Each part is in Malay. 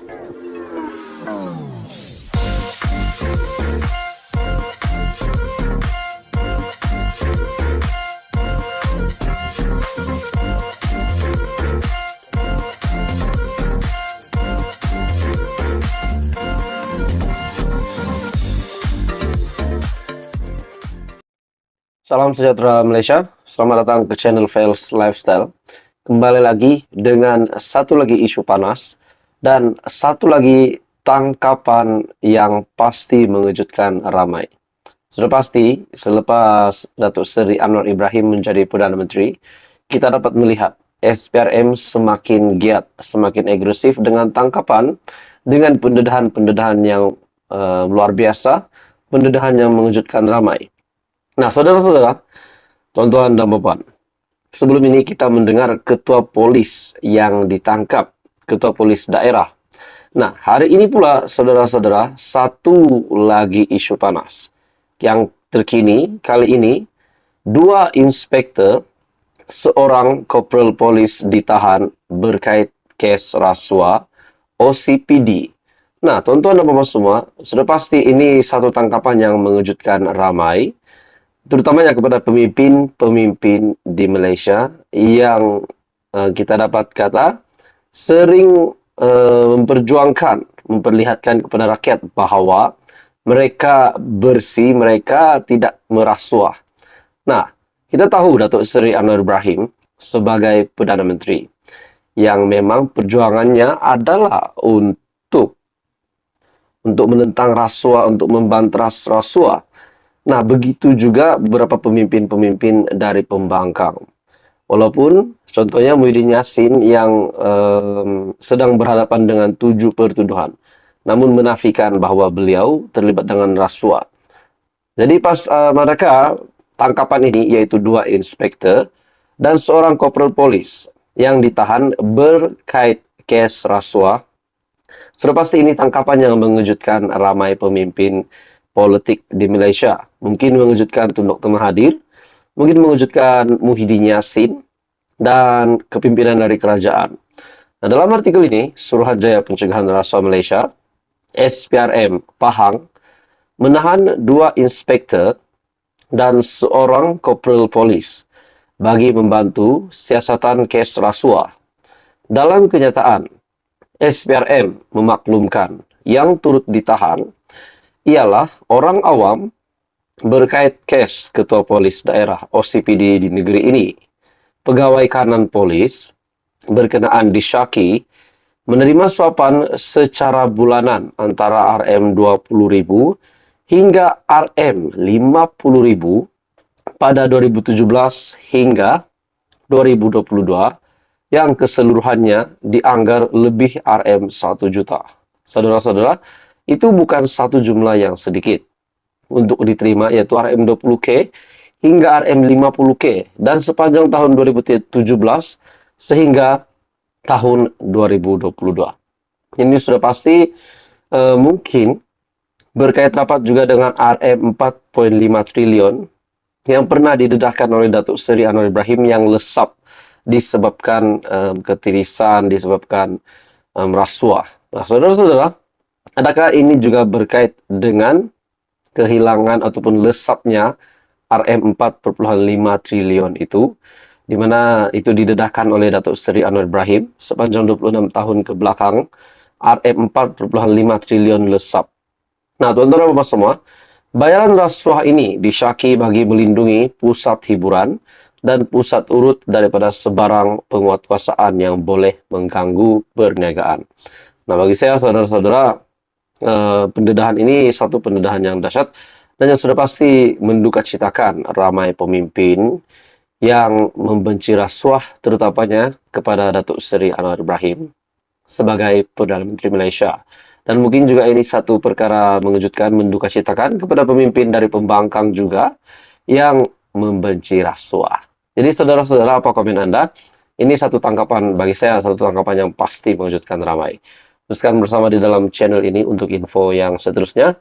Salam sejahtera Malaysia, selamat datang ke channel Fails Lifestyle. Kembali lagi dengan satu lagi isu panas dan satu lagi tangkapan yang pasti mengejutkan ramai. Sudah pasti, selepas Datuk Seri Anwar Ibrahim menjadi Perdana Menteri, kita dapat melihat SPRM semakin giat, semakin agresif dengan tangkapan, dengan pendedahan-pendedahan yang luar biasa, pendedahan yang mengejutkan ramai. Nah, saudara-saudara, tuan-tuan dan puan, sebelum ini kita mendengar ketua polis yang ditangkap, ketua polis daerah. Nah, hari ini pula, saudara-saudara, satu lagi isu panas. Yang terkini, kali ini, 2 inspektor, seorang korporal polis ditahan berkait kes rasuah OCPD. Nah, tuan-tuan dan puan semua, sudah pasti ini satu tangkapan yang mengejutkan ramai, terutamanya kepada pemimpin-pemimpin di Malaysia yang kita dapat kata sering memperjuangkan, memperlihatkan kepada rakyat bahawa mereka bersih, mereka tidak merasuah. Nah, kita tahu Datuk Seri Anwar Ibrahim sebagai Perdana Menteri yang memang perjuangannya adalah untuk menentang rasuah, untuk membanteras rasuah. Nah, begitu juga beberapa pemimpin-pemimpin dari pembangkang. Walaupun, contohnya Muhyiddin Yassin yang sedang berhadapan dengan 7 pertuduhan, namun menafikan bahawa beliau terlibat dengan rasuah. Jadi, mereka tangkapan ini, iaitu 2 inspektor dan seorang korporal polis yang ditahan berkait kes rasuah. Sudah pasti ini tangkapan yang mengejutkan ramai pemimpin politik di Malaysia. Mungkin mengejutkan Tun Dr. Mahathir, mungkin mengejutkan Muhyiddin Yassin, dan kepimpinan dari kerajaan. Nah, dalam artikel ini, Suruhanjaya Pencegahan Rasuah Malaysia, SPRM Pahang, menahan 2 inspektor dan seorang korporal polis bagi membantu siasatan kes rasuah. Dalam kenyataan, SPRM memaklumkan yang turut ditahan ialah orang awam berkait kes ketua polis daerah OCPD di negeri ini. Pegawai kanan polis berkenaan disyaki menerima suapan secara bulanan antara RM20,000 hingga RM50,000 pada 2017 hingga 2022 yang keseluruhannya dianggar lebih RM1 juta. Saudara-saudara, itu bukan satu jumlah yang sedikit untuk diterima, yaitu RM20K hingga RM50K dan sepanjang tahun 2017 sehingga tahun 2022. Ini sudah pasti mungkin berkait rapat juga dengan RM4.5 triliun yang pernah didedahkan oleh Datuk Seri Anwar Ibrahim yang lesap disebabkan ketirisan, disebabkan rasuah. Nah, saudara-saudara, adakah ini juga berkait dengan kehilangan ataupun lesapnya RM4.5 triliun itu, di mana itu didedahkan oleh Datuk Seri Anwar Ibrahim sepanjang 26 tahun ke belakang, RM4.5 triliun lesap. Nah, tuan-tuan dan puan semua, bayaran rasuah ini disyaki bagi melindungi pusat hiburan dan pusat urut daripada sebarang penguatkuasaan yang boleh mengganggu perniagaan. Nah, bagi saya, saudara-saudara, pendedahan ini satu pendedahan yang dahsyat dan yang sudah pasti mendukacitakan ramai pemimpin yang membenci rasuah, terutamanya kepada Datuk Seri Anwar Ibrahim sebagai Perdana Menteri Malaysia. Dan mungkin juga ini satu perkara mengejutkan, mendukacitakan kepada pemimpin dari pembangkang juga yang membenci rasuah. Jadi saudara-saudara, apa komen Anda? Ini satu tangkapan, bagi saya satu tangkapan yang pasti mengejutkan ramai. Teruskan bersama di dalam channel ini untuk info yang seterusnya.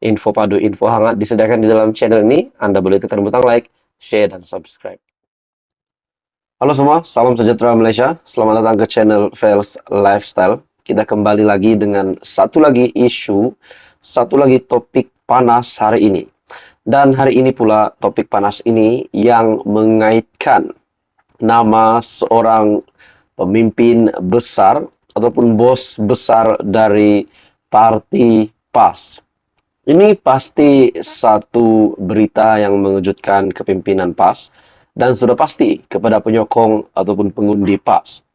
Info padu, info hangat disediakan di dalam channel ini. Anda boleh tekan butang like, share, dan subscribe. Halo semua, salam sejahtera Malaysia. Selamat datang ke channel Fails Lifestyle. kita kembali lagi dengan satu lagi isu, satu lagi topik panas hari ini. Dan hari ini pula topik panas ini yang mengaitkan nama seorang pemimpin besar ataupun bos besar dari parti PAS. Ini pasti satu berita yang mengejutkan kepimpinan PAS dan sudah pasti kepada penyokong ataupun pengundi PAS.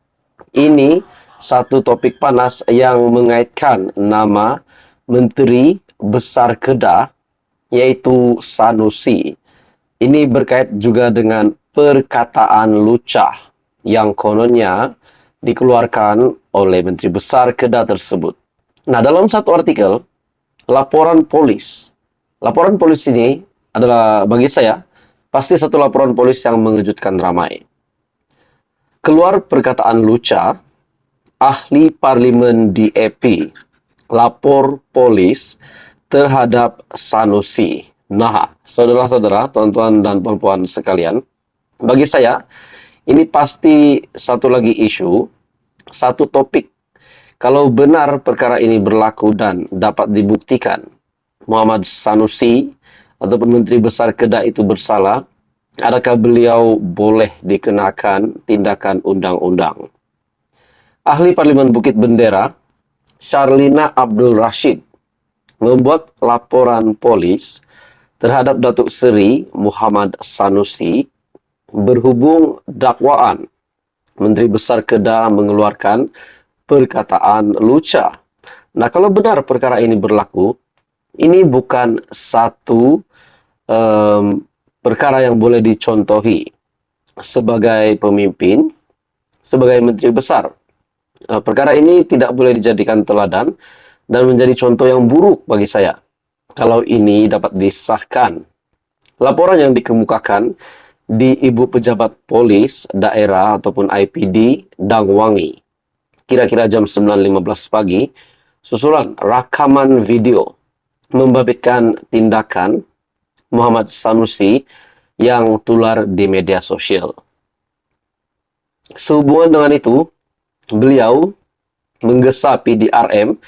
Ini satu topik panas yang mengaitkan nama Menteri Besar Kedah, yaitu Sanusi. Ini berkait juga dengan perkataan lucah yang kononnya dikeluarkan oleh Menteri Besar Kedah tersebut. Nah, dalam satu artikel, laporan polis ini adalah bagi saya pasti satu laporan polis yang mengejutkan ramai. Keluar perkataan lucah, ahli parlimen DAP lapor polis terhadap Sanusi. Nah, saudara-saudara, tuan-tuan dan puan-puan sekalian, bagi saya ini pasti satu lagi isu, satu topik. Kalau benar perkara ini berlaku dan dapat dibuktikan Muhammad Sanusi ataupun Menteri Besar Kedah itu bersalah, adakah beliau boleh dikenakan tindakan undang-undang? Ahli Parlimen Bukit Bendera, Sharlina Abdul Rashid, membuat laporan polis terhadap Datuk Seri Muhammad Sanusi berhubung dakwaan Menteri Besar Kedah mengeluarkan perkataan lucah. Nah, kalau benar perkara ini berlaku, ini bukan satu perkara yang boleh dicontohi sebagai pemimpin, sebagai menteri besar. Perkara ini tidak boleh dijadikan teladan dan menjadi contoh yang buruk bagi saya kalau ini dapat disahkan. Laporan yang dikemukakan di Ibu Pejabat Polis Daerah ataupun IPD Dangwangi, kira-kira jam 9.15 pagi, susulan rakaman video membabitkan tindakan Muhammad Sanusi yang tular di media sosial. Sehubungan dengan itu, beliau menggesa PDRM,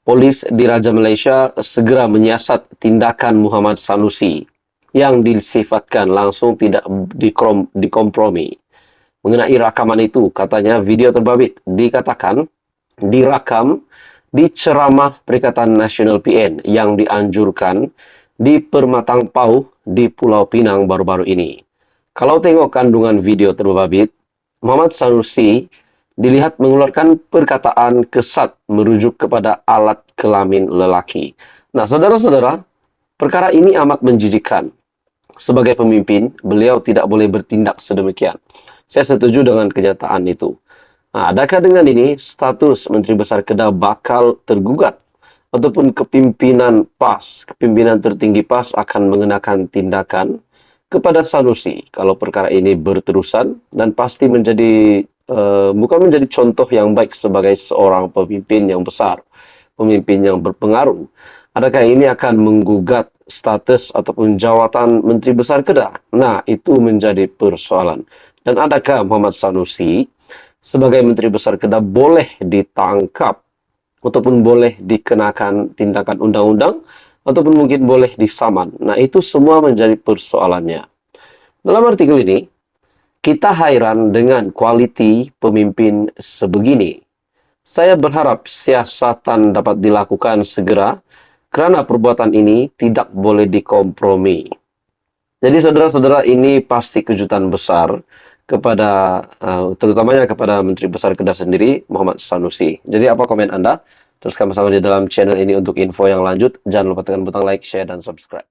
Polis Diraja Malaysia, segera menyiasat tindakan Muhammad Sanusi yang disifatkan langsung tidak dikompromi. Mengenai rakaman itu, katanya video terbabit dikatakan direkam di ceramah Perikatan Nasional PN yang dianjurkan di Permatang Pauh di Pulau Pinang baru-baru ini. Kalau tengok kandungan video terbabit, Muhammad Sanusi dilihat mengeluarkan perkataan kesat merujuk kepada alat kelamin lelaki. Nah, saudara-saudara, perkara ini amat menjijikkan. Sebagai pemimpin, beliau tidak boleh bertindak sedemikian. Saya setuju dengan kenyataan itu. Nah, adakah dengan ini status Menteri Besar Kedah bakal tergugat? Ataupun kepimpinan PAS, kepimpinan tertinggi PAS akan mengenakan tindakan kepada Sanusi kalau perkara ini berterusan dan pasti menjadi bukan menjadi contoh yang baik sebagai seorang pemimpin yang besar, pemimpin yang berpengaruh. Adakah ini akan menggugat status ataupun jawatan Menteri Besar Kedah? Nah, itu menjadi persoalan. Dan adakah Muhammad Sanusi sebagai Menteri Besar Kedah boleh ditangkap ataupun boleh dikenakan tindakan undang-undang ataupun mungkin boleh disaman? Nah, itu semua menjadi persoalannya. Dalam artikel ini, kita hairan dengan kualiti pemimpin sebegini. Saya berharap siasatan dapat dilakukan segera kerana perbuatan ini tidak boleh dikompromi. Jadi saudara-saudara, ini pasti kejutan besar kepada terutamanya kepada Menteri Besar Kedah sendiri, Muhammad Sanusi. Jadi apa komen Anda? Teruskan bersama di dalam channel ini untuk info yang lanjut. Jangan lupa tekan butang like, share, dan subscribe.